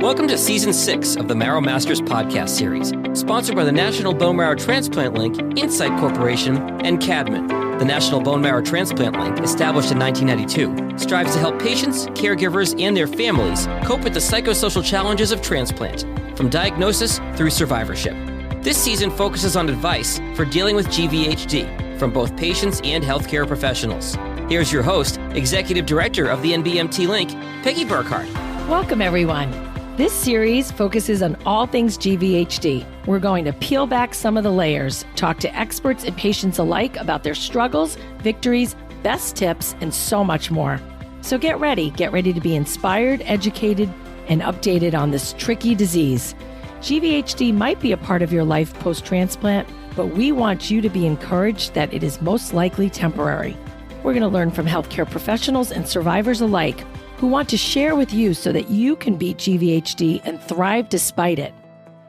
Welcome to Season 6 of the Marrow Masters podcast series, sponsored by the National Bone Marrow Transplant Link, Insight Corporation, and Cadman. The National Bone Marrow Transplant Link, established in 1992, strives to help patients, caregivers, and their families cope with the psychosocial challenges of transplant, from diagnosis through survivorship. This season focuses on advice for dealing with Gvhd from both patients and healthcare professionals. Here's your host, Executive Director of the NBMT Link, Peggy Burkhardt. Welcome, everyone. This series focuses on all things Gvhd. We're going to peel back some of the layers, talk to experts and patients alike about their struggles, victories, best tips, and so much more. So get ready to be inspired, educated, and updated on this tricky disease. Gvhd might be a part of your life post-transplant, but we want you to be encouraged that it is most likely temporary. We're going to learn from healthcare professionals and survivors alike who want to share with you so that you can beat Gvhd and thrive despite it.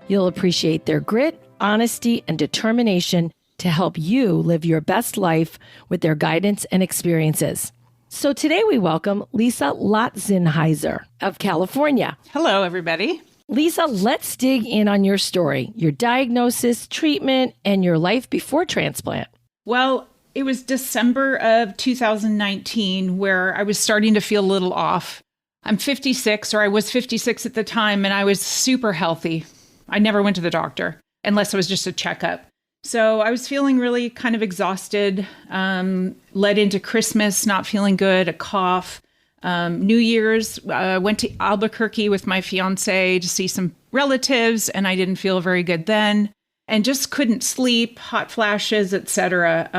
You'll appreciate their grit, honesty, and determination to help you live your best life with their guidance and experiences. So today we welcome Lisa Loutzenhiser of California. Hello, everybody. Lisa, let's dig in on your story, your diagnosis, treatment, and your life before transplant. Well, it was December of 2019 where I was starting to feel a little off. I'm 56, or I was 56 at the time, and I was super healthy. I never went to the doctor unless it was just a checkup. So I was feeling really kind of exhausted, led into Christmas, not feeling good, a cough. New Year's, went to Albuquerque with my fiance to see some relatives, and I didn't feel very good then. And just couldn't sleep, hot flashes, etc.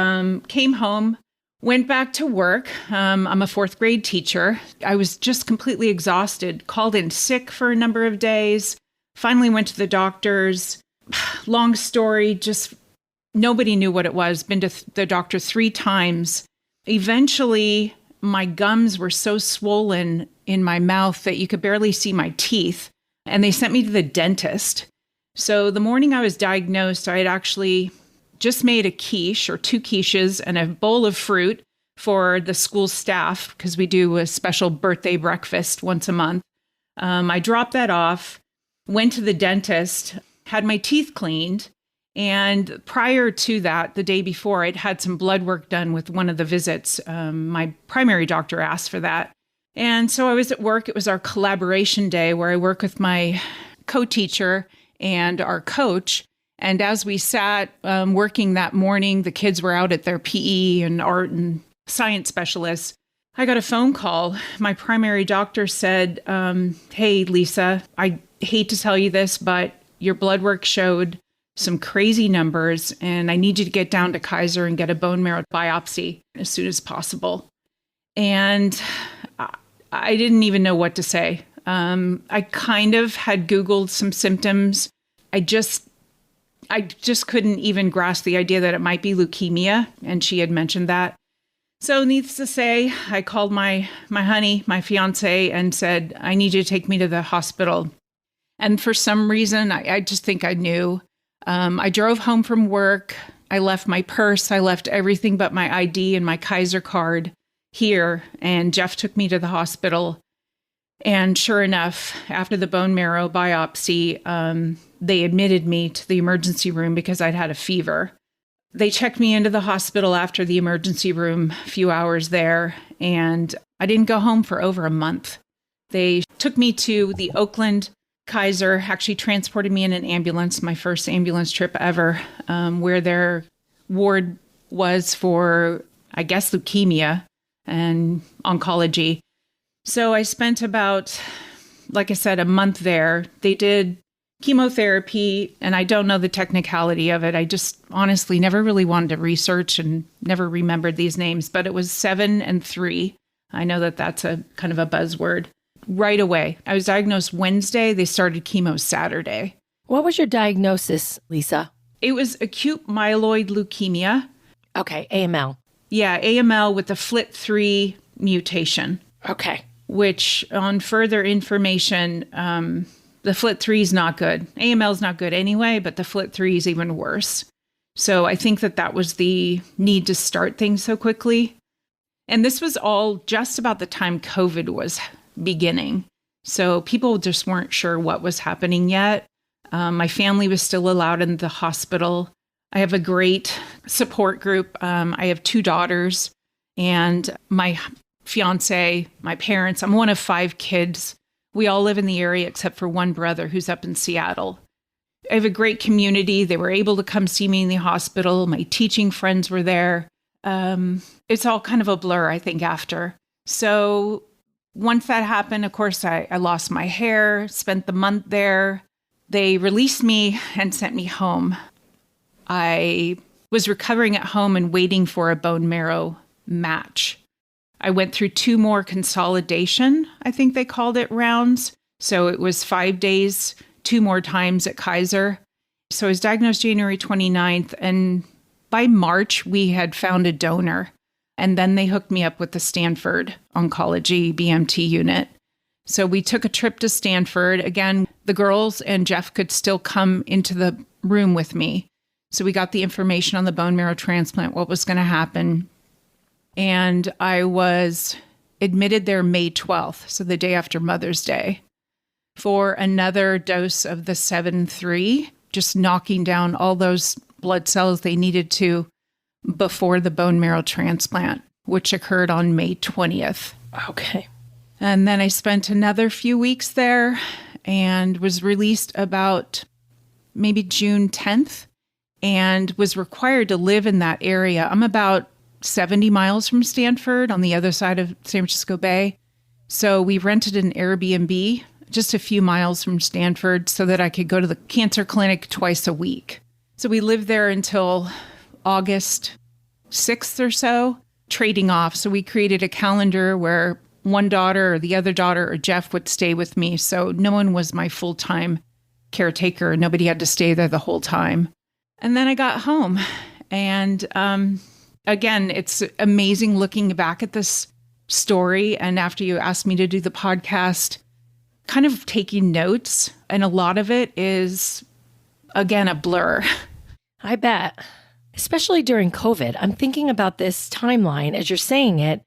Came home, went back to work. I'm a fourth grade teacher. I was just completely exhausted, called in sick for a number of days, finally went to the doctors. Long story, just nobody knew what it was. Been to the doctor 3 times. Eventually, my gums were so swollen in my mouth that you could barely see my teeth. And they sent me to the dentist. So the morning I was diagnosed, I had actually just made a quiche or 2 quiches and a bowl of fruit for the school staff because we do a special birthday breakfast once a month. I dropped that off, went to the dentist, had my teeth cleaned. And prior to that, the day before, I'd had some blood work done with one of the visits. My primary doctor asked for that. And so I was at work. It was our collaboration day where I work with my co-teacher and our coach. And as we sat working that morning, the kids were out at their PE and art and science specialists. I got a phone call. My primary doctor said, hey, Lisa, I hate to tell you this, but your blood work showed some crazy numbers, and I need you to get down to Kaiser and get a bone marrow biopsy as soon as possible. And I didn't even know what to say. I kind of had Googled some symptoms. I just couldn't even grasp the idea that it might be leukemia, and she had mentioned that. So needless to say, I called my honey, my fiance, and said, I need you to take me to the hospital. And for some reason, I just think I knew. I drove home from work. I left my purse. I left everything but my ID and my Kaiser card here. And Jeff took me to the hospital. And sure enough, after the bone marrow biopsy, they admitted me to the emergency room because I'd had a fever. They checked me into the hospital after the emergency room, a few hours there, and I didn't go home for over a month. They took me to the Oakland Kaiser, actually transported me in an ambulance, my first ambulance trip ever, where their ward was for, I guess, leukemia and oncology. So I spent about, like I said, a month there. They did chemotherapy, and I don't know the technicality of it. I just honestly never really wanted to research and never remembered these names, but it was 7 and 3. I know that that's a kind of a buzzword. Right away. I was diagnosed Wednesday. They started chemo Saturday. What was your diagnosis, Lisa? It was acute myeloid leukemia. Okay, AML. Yeah, AML with the FLT3 mutation. Okay. Which, on further information, the FLT3 is not good. AML is not good anyway, but the FLT3 is even worse. So I think that was the need to start things so quickly. And this was all just about the time COVID was beginning. So people just weren't sure what was happening yet. My family was still allowed in the hospital. I have a great support group. I have 2 daughters and my fiance, my parents. I'm one of 5 kids. We all live in the area except for one brother who's up in Seattle. I have a great community. They were able to come see me in the hospital. My teaching friends were there. It's all kind of a blur, I think, after. So once that happened, of course, I lost my hair, spent the month there. They released me and sent me home. I was recovering at home and waiting for a bone marrow match. I went through 2 more consolidation, I think they called it, rounds. So it was 5 days, 2 more times at Kaiser. So I was diagnosed January 29th, and by March, we had found a donor. And then they hooked me up with the Stanford Oncology BMT unit. So we took a trip to Stanford. Again, the girls and Jeff could still come into the room with me. So we got the information on the bone marrow transplant, what was going to happen. And I was admitted there May 12th, so the day after Mother's Day, for another dose of the 7-3, just knocking down all those blood cells they needed to before the bone marrow transplant, which occurred on May 20th. Okay. And then I spent another few weeks there and was released about maybe June 10th and was required to live in that area. I'm about 70 miles from Stanford on the other side of San Francisco Bay. So we rented an Airbnb just a few miles from Stanford so that I could go to the cancer clinic twice a week. So we lived there until August 6th or so, trading off. So we created a calendar where one daughter or the other daughter or Jeff would stay with me. So no one was my full-time caretaker. Nobody had to stay there the whole time. And then I got home. And again, it's amazing looking back at this story. And after you asked me to do the podcast, kind of taking notes. And a lot of it is, again, a blur. I bet. Especially during COVID. I'm thinking about this timeline as you're saying it,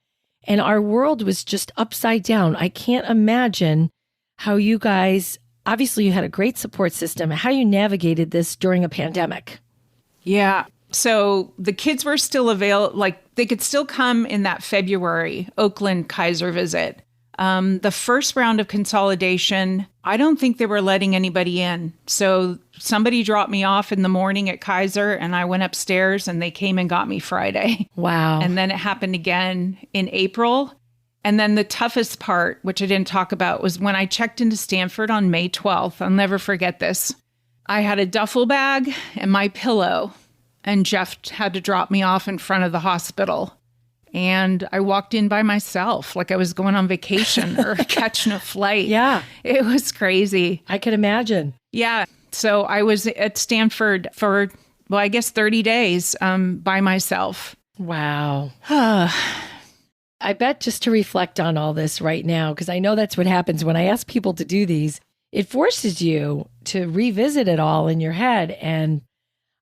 and our world was just upside down. I can't imagine how you guys, obviously you had a great support system, how you navigated this during a pandemic. Yeah. So the kids were still available, like they could still come in that February Oakland Kaiser visit. The first round of consolidation, I don't think they were letting anybody in. So somebody dropped me off in the morning at Kaiser and I went upstairs and they came and got me Friday. Wow. And then it happened again in April. And then the toughest part, which I didn't talk about, was when I checked into Stanford on May 12th. I'll never forget this. I had a duffel bag and my pillow, and Jeff had to drop me off in front of the hospital. And I walked in by myself, like I was going on vacation or catching a flight. Yeah. It was crazy. I could imagine. Yeah. So I was at Stanford for, well, I guess 30 days by myself. Wow. I bet just to reflect on all this right now, because I know that's what happens when I ask people to do these, it forces you to revisit it all in your head. And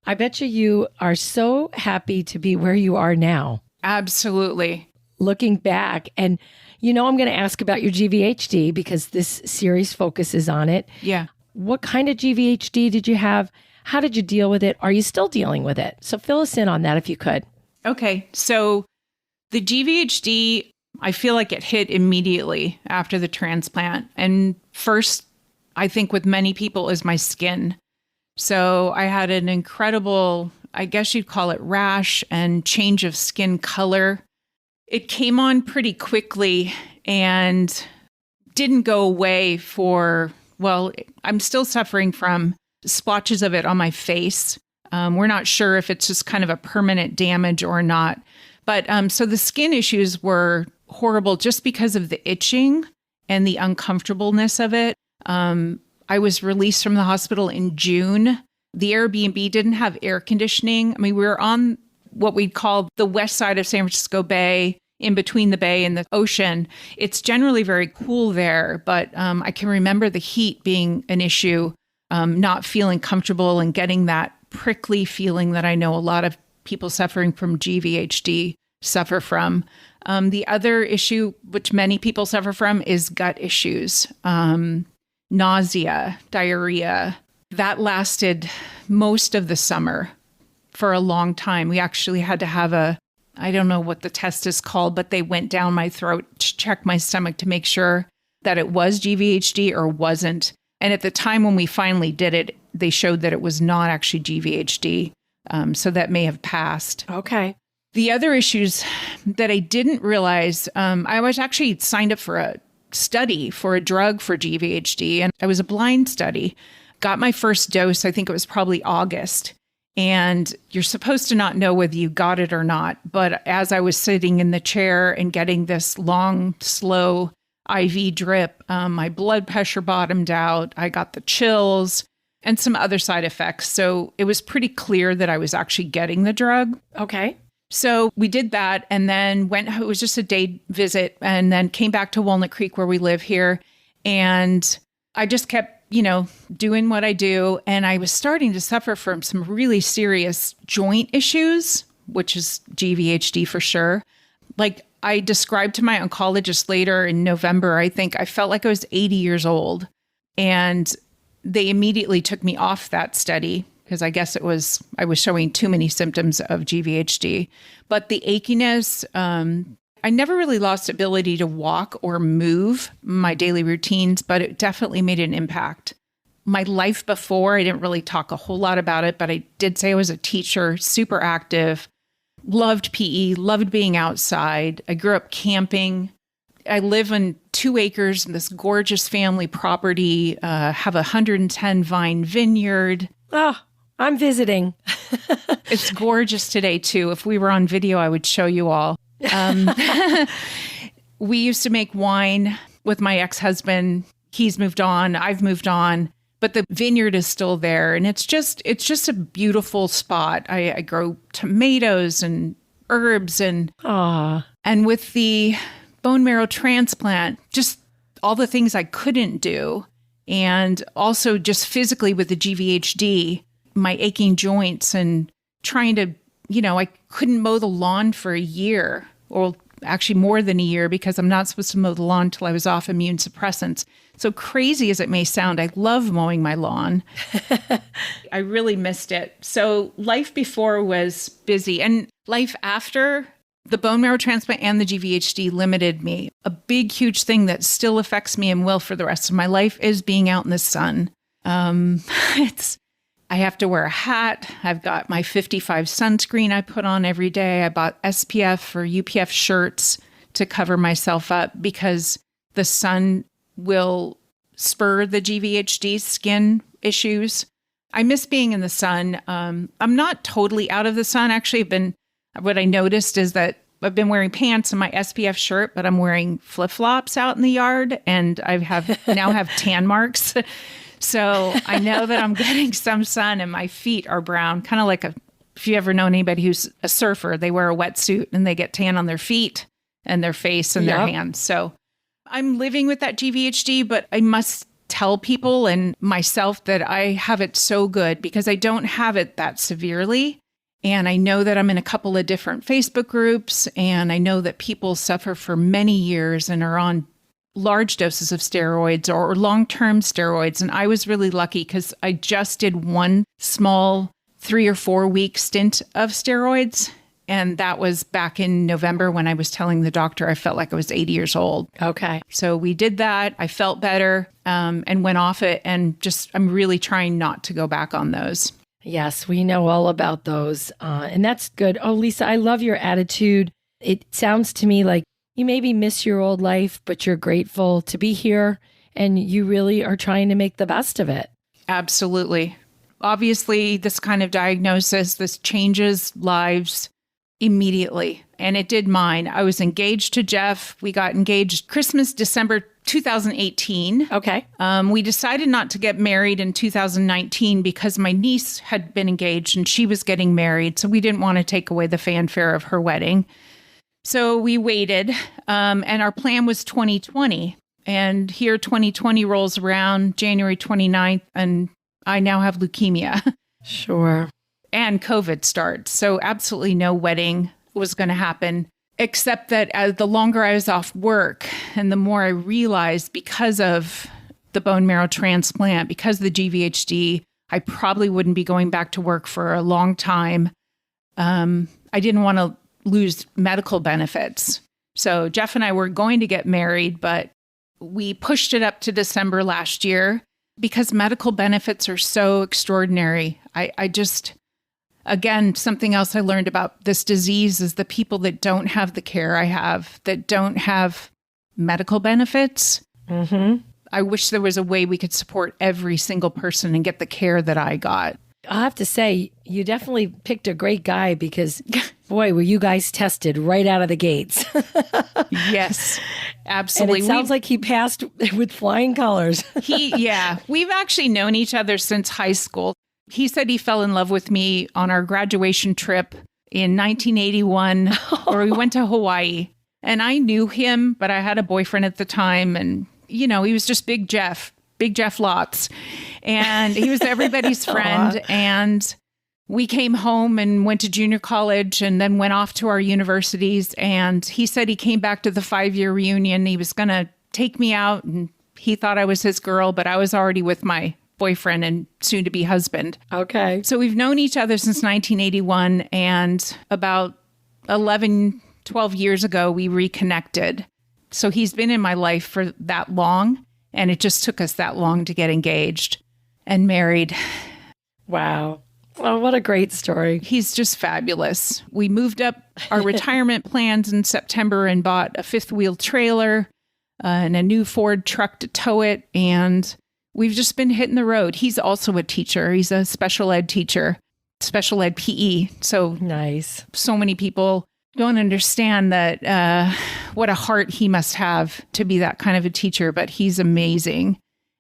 I bet you are so happy to be where you are now. Absolutely. Looking back, and I'm going to ask about your Gvhd because this series focuses on it. Yeah. What kind of Gvhd did you have? How did you deal with it? Are you still dealing with it? So fill us in on that if you could. Okay. So the Gvhd, I feel like it hit immediately after the transplant. And first, I think with many people, is my skin. So I had an incredible, I guess you'd call it rash and change of skin color. It came on pretty quickly and didn't go away for, well, I'm still suffering from splotches of it on my face. We're not sure if it's just kind of a permanent damage or not. But so the skin issues were horrible just because of the itching and the uncomfortableness of it. I was released from the hospital in June. The Airbnb didn't have air conditioning. I mean, we were on what we'd call the west side of San Francisco Bay, in between the bay and the ocean. It's generally very cool there, but I can remember the heat being an issue, not feeling comfortable and getting that prickly feeling that I know a lot of people suffering from GVHD suffer from. The other issue, which many people suffer from, is gut issues, nausea, diarrhea. That lasted most of the summer for a long time. We actually had to have I don't know what the test is called, but they went down my throat to check my stomach to make sure that it was GvHD or wasn't. And at the time when we finally did it, they showed that it was not actually GvHD. So that may have passed. Okay. The other issues that I didn't realize, I was actually signed up for a study for a drug for GvHD, and it was a blind study. Got my first dose, I think it was probably August. And you're supposed to not know whether you got it or not. But as I was sitting in the chair and getting this long, slow IV drip, my blood pressure bottomed out. I got the chills and some other side effects. So it was pretty clear that I was actually getting the drug. Okay. So we did that and then it was just a day visit, and then came back to Walnut Creek where we live here. And I just kept, doing what I do. And I was starting to suffer from some really serious joint issues, which is GvHD for sure. Like I described to my oncologist later in November, I think I felt like I was 80 years old. And they immediately took me off that study because I guess I was showing too many symptoms of GvHD. But the achiness, I never really lost ability to walk or move my daily routines, but it definitely made an impact. My life before, I didn't really talk a whole lot about it, but I did say I was a teacher, super active, loved PE, loved being outside. I grew up camping. I live on 2 acres in this gorgeous family property, have a 110 vine vineyard. Oh, I'm visiting. It's gorgeous today, too. If we were on video, I would show you all. We used to make wine with my ex-husband. He's moved on. I've moved on. But the vineyard is still there. And it's just a beautiful spot. I grow tomatoes and herbs and with the bone marrow transplant, just all the things I couldn't do. And also just physically with the GvHD, my aching joints and trying to, I couldn't mow the lawn for a year, or actually more than a year, because I'm not supposed to mow the lawn until I was off immune suppressants. So crazy as it may sound, I love mowing my lawn. I really missed it. So life before was busy, and life after the bone marrow transplant and the GvHD limited me. A big, huge thing that still affects me and will for the rest of my life is being out in the sun. I have to wear a hat. I've got my 55 sunscreen I put on every day. I bought SPF or UPF shirts to cover myself up because the sun will spur the GvHD skin issues. I miss being in the sun. I'm not totally out of the sun. Actually, what I noticed is that I've been wearing pants and my SPF shirt, but I'm wearing flip-flops out in the yard, and I now have tan marks. So I know that I'm getting some sun, and my feet are brown, kind of like if you ever know anybody who's a surfer, they wear a wetsuit and they get tan on their feet and their face and their hands. So I'm living with that GvHD, but I must tell people and myself that I have it so good because I don't have it that severely. And I know that I'm in a couple of different Facebook groups, and I know that people suffer for many years and are on large doses of steroids or long-term steroids. And I was really lucky because I just did one small 3 or 4 week stint of steroids. And that was back in November when I was telling the doctor I felt like I was 80 years old. Okay. So we did that. I felt better and went off it. And I'm really trying not to go back on those. Yes, we know all about those. And that's good. Oh, Lisa, I love your attitude. It sounds to me like you maybe miss your old life, but you're grateful to be here, and you really are trying to make the best of it. Absolutely. Obviously, this kind of diagnosis, this changes lives immediately, and it did mine. I was engaged to Jeff. We got engaged December 2018. Okay. We decided not to get married in 2019 because my niece had been engaged and she was getting married, so we didn't want to take away the fanfare of her wedding. So we waited, and our plan was 2020. And here 2020 rolls around January 29th, and I now have leukemia. Sure. And COVID starts. So absolutely no wedding was going to happen. Except that as the longer I was off work and the more I realized because of the bone marrow transplant, because of the GvHD, I probably wouldn't be going back to work for a long time. I didn't want to lose medical benefits. So Jeff and I were going to get married, but we pushed it up to December last year because medical benefits are so extraordinary. I just, again, something else I learned about this disease is the people that don't have the care I have, that don't have medical benefits. Mm-hmm. I wish there was a way we could support every single person and get the care that I got. I'll have to say, you definitely picked a great guy because, boy, were you guys tested right out of the gates. Yes, absolutely. And it sounds like he passed with flying colors. We've actually known each other since high school. He said he fell in love with me on our graduation trip in 1981, where we went to Hawaii. And I knew him, but I had a boyfriend at the time. And, he was just Big Jeff Lotz. And he was everybody's friend. And we came home and went to junior college and then went off to our universities. And he said he came back to the 5-year reunion. He was going to take me out and he thought I was his girl, but I was already with my boyfriend and soon to be husband. Okay. So we've known each other since 1981. And about 11, 12 years ago, we reconnected. So he's been in my life for that long. And it just took us that long to get engaged and married. Wow. Oh, what a great story. He's just fabulous. We moved up our retirement plans in September and bought a 5th-wheel trailer and a new Ford truck to tow it. And we've just been hitting the road. He's also a teacher. He's a special ed teacher, special ed PE. So nice. So many people don't understand that what a heart he must have to be that kind of a teacher, but he's amazing.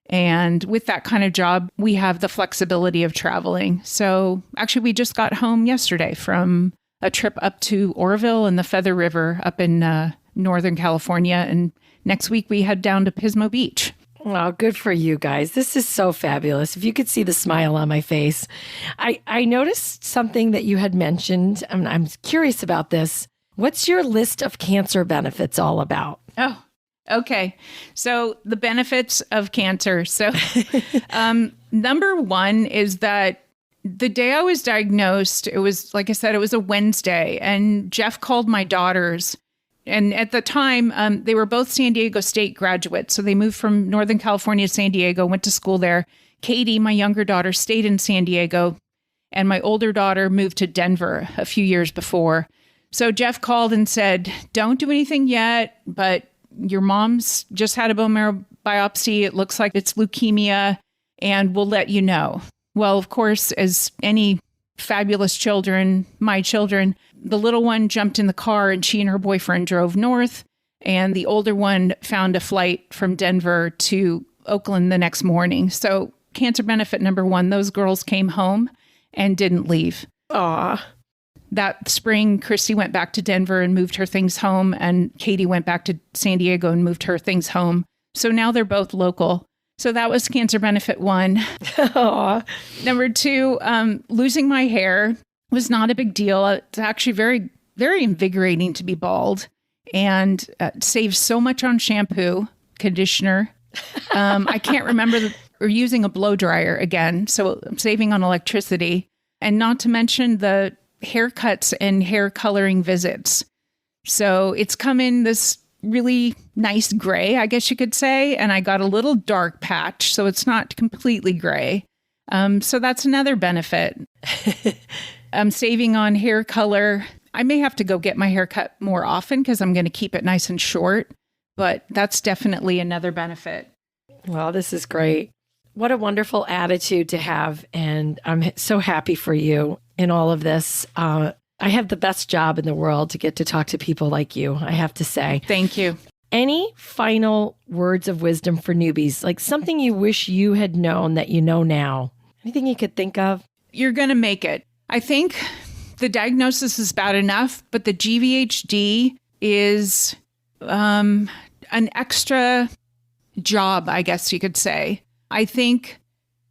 And with that kind of job, we have the flexibility of traveling. So actually, we just got home yesterday from a trip up to Oroville and the Feather River up in Northern California. And next week, we head down to Pismo Beach. Well, good for you guys. This is so fabulous. If you could see the smile on my face. I noticed something that you had mentioned. I'm curious about this. What's your list of cancer benefits all about? Oh, okay. So the benefits of cancer. So number one is that the day I was diagnosed, it was, like I said, it was a Wednesday, and Jeff called my daughters. And at the time, they were both San Diego State graduates. So they moved from Northern California to San Diego, went to school there. Katie, my younger daughter, stayed in San Diego. And my older daughter moved to Denver a few years before. So Jeff called and said, don't do anything yet, but your mom's just had a bone marrow biopsy. It looks like it's leukemia, and we'll let you know. Well, of course, as any fabulous children, my children, the little one jumped in the car and she and her boyfriend drove north. And the older one found a flight from Denver to Oakland the next morning. So cancer benefit number one, those girls came home and didn't leave. Aw. That spring, Christy went back to Denver and moved her things home. And Katie went back to San Diego and moved her things home. So now they're both local. So that was cancer benefit one. Number two, losing my hair was not a big deal. It's actually very, very invigorating to be bald, and saves so much on shampoo, conditioner. I can't remember or using a blow dryer again. So I'm saving on electricity, and not to mention the haircuts and hair coloring visits. So it's come in this really nice gray, I guess you could say. And I got a little dark patch, so it's not completely gray. So that's another benefit. I'm saving on hair color. I may have to go get my hair cut more often because I'm going to keep it nice and short, but that's definitely another benefit. Well, this is great. What a wonderful attitude to have. And I'm so happy for you in all of this. I have the best job in the world to get to talk to people like you, I have to say. Thank you. Any final words of wisdom for newbies? Like something you wish you had known that you know now? Anything you could think of? You're going to make it. I think the diagnosis is bad enough, but the GvHD is an extra job, I guess you could say. I think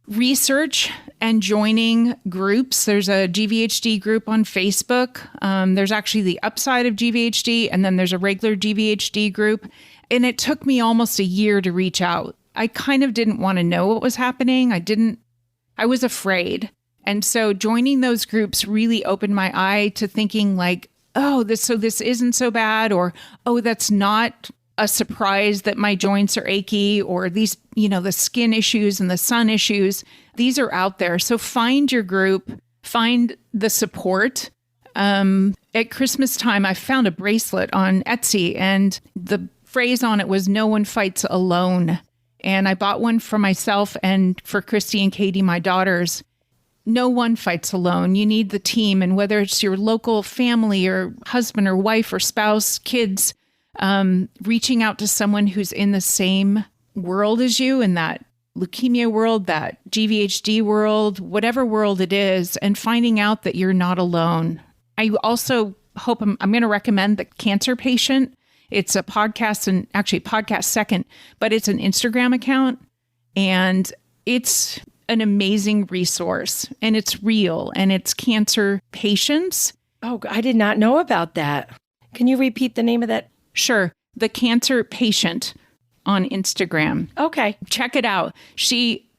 research and joining groups. There's a GVHD group on Facebook. There's actually the upside of GVHD, and then there's a regular GVHD group. And it took me almost a year to reach out. I kind of didn't want to know what was happening. I was afraid. And so joining those groups really opened my eye to thinking like, oh, this isn't so bad, or, oh, that's not a surprise that my joints are achy, or these, the skin issues and the sun issues, these are out there. So find your group, find the support. At Christmas time, I found a bracelet on Etsy, and the phrase on it was, "No one fights alone." And I bought one for myself and for Christy and Katie, my daughters. No one fights alone. You need the team. And whether it's your local family or husband or wife or spouse, kids, reaching out to someone who's in the same world as you, in that leukemia world, that GVHD world, whatever world it is, and finding out that you're not alone. I also hope I'm going to recommend The Cancer Patient. It's a podcast, and actually podcast second, but it's an Instagram account, and it's an amazing resource, and it's real, and it's cancer patients. Oh, I did not know about that. Can you repeat the name of that? Sure. The Cancer Patient on Instagram. Okay. Check it out.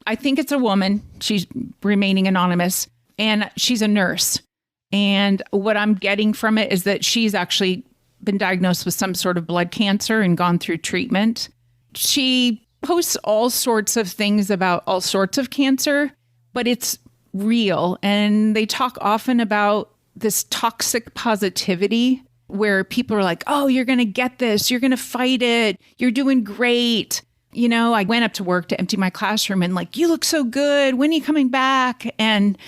I think it's a woman. She's remaining anonymous, and she's a nurse. And what I'm getting from it is that she's actually been diagnosed with some sort of blood cancer and gone through treatment. She posts all sorts of things about all sorts of cancer, but it's real. And they talk often about this toxic positivity where people are like, oh, you're going to get this. You're going to fight it. You're doing great. I went up to work to empty my classroom and like, you look so good. When are you coming back? And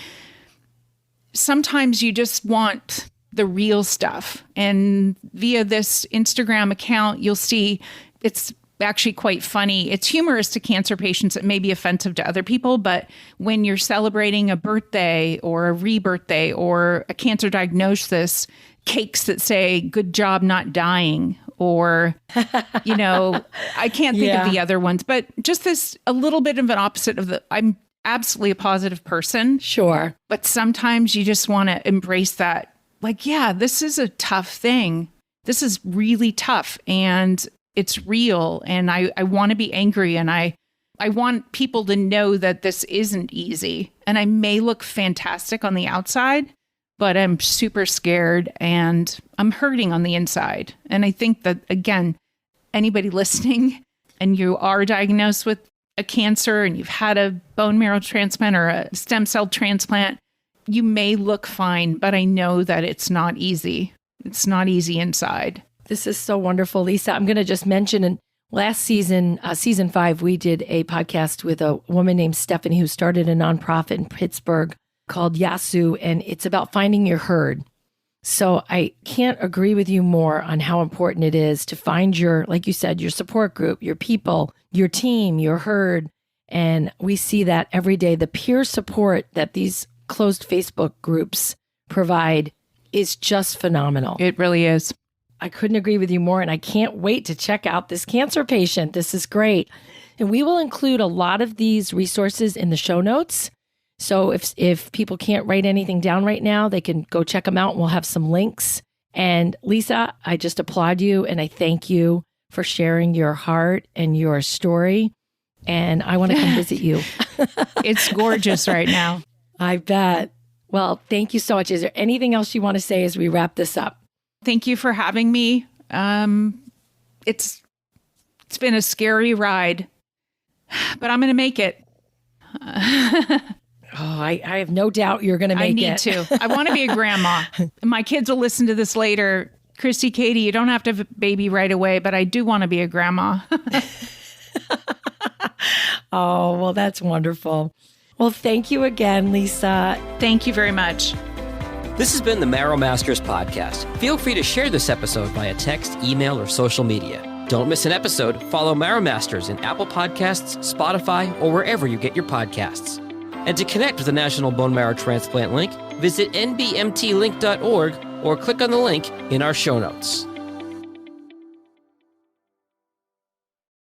sometimes you just want the real stuff. And via this Instagram account, you'll see it's actually quite funny. It's humorous to cancer patients. It may be offensive to other people, but when you're celebrating a birthday or a rebirthday or a cancer diagnosis, cakes that say, "Good job not dying," or, I can't think of the other ones, but just a little bit of an opposite of I'm absolutely a positive person. Sure. But sometimes you just want to embrace that. Like, yeah, this is a tough thing. This is really tough, and it's real. And I want to be angry, and I want people to know that this isn't easy. And I may look fantastic on the outside, but I'm super scared and I'm hurting on the inside. And I think that, again, anybody listening and you are diagnosed with a cancer and you've had a bone marrow transplant or a stem cell transplant, you may look fine, but I know that it's not easy. It's not easy inside. This is so wonderful, Lisa. I'm going to just mention, in last season, season 5, we did a podcast with a woman named Stephanie who started a nonprofit in Pittsburgh called Yasu, and it's about finding your herd. So I can't agree with you more on how important it is to find your, like you said, your support group, your people, your team, your herd. And we see that every day. The peer support that these closed Facebook groups provide is just phenomenal. It really is. I couldn't agree with you more, and I can't wait to check out this Cancer Patient. This is great. And we will include a lot of these resources in the show notes. So if people can't write anything down right now, they can go check them out, and we'll have some links. And Lisa, I just applaud you, and I thank you for sharing your heart and your story. And I want to come visit you. It's gorgeous right now. I bet. Well, thank you so much. Is there anything else you want to say as we wrap this up? Thank you for having me. It's been a scary ride, but I'm going to make it. I have no doubt you're going to make it. I need to. I want to be a grandma. My kids will listen to this later. Christy, Katie, you don't have to have a baby right away, but I do want to be a grandma. Oh, well, that's wonderful. Well, thank you again, Lisa. Thank you very much. This has been the Marrow Masters podcast. Feel free to share this episode via text, email, or social media. Don't miss an episode. Follow Marrow Masters in Apple Podcasts, Spotify, or wherever you get your podcasts. And to connect with the National Bone Marrow Transplant Link, visit nbmtlink.org or click on the link in our show notes.